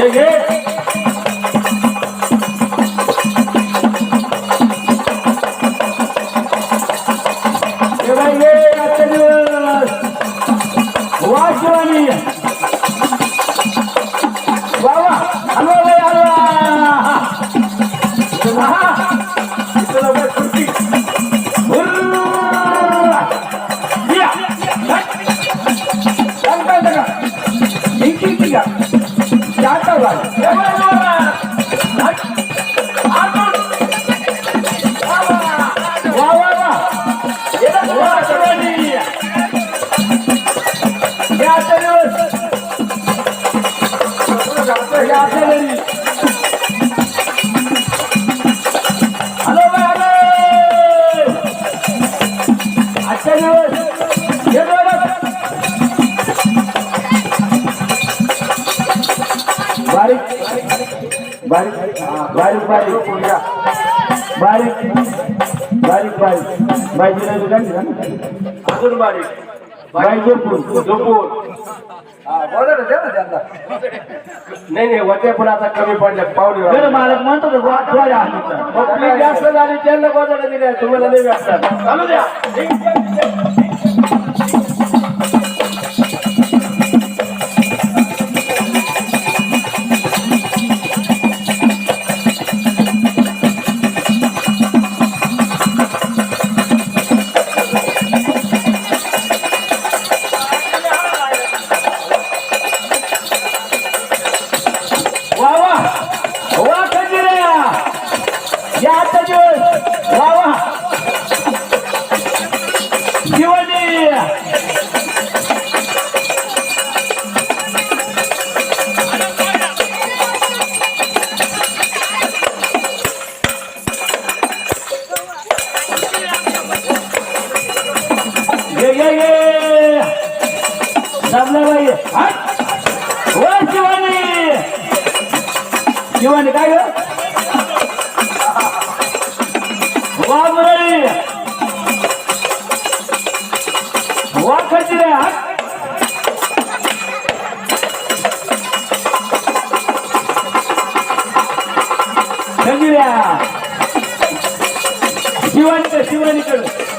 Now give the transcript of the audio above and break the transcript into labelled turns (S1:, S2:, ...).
S1: ये घे ये बाई ये आजचा दिवस वा शिवानी वा वा हलवा बाई हलवा इथं बाई खुर्ची या सांगता का इंकी का जाता वाला वा वा वा वा शिवानी या दिवस या दिवस हॅलो बाय हॅलो आजचा दिवस हे बघा बारीक बारीक बारीक बारीक पुढ्या बारीक बारीक बारीक बाईची नाही दुकान अजून बारीक बाई झोपून झोपून बोला ना द्या ना त्यांना नाही नाही होते पण आता कमी पडले पावली मालक म्हणतो जास्त झाली त्यांना बोलायला दिल्या तुम्हाला नाही वाटतात चालू द्या शिवानी काय ग वा मुरळी वा खर्चिरे खर्चिऱ्या शिवानीकडे शिवानीकडे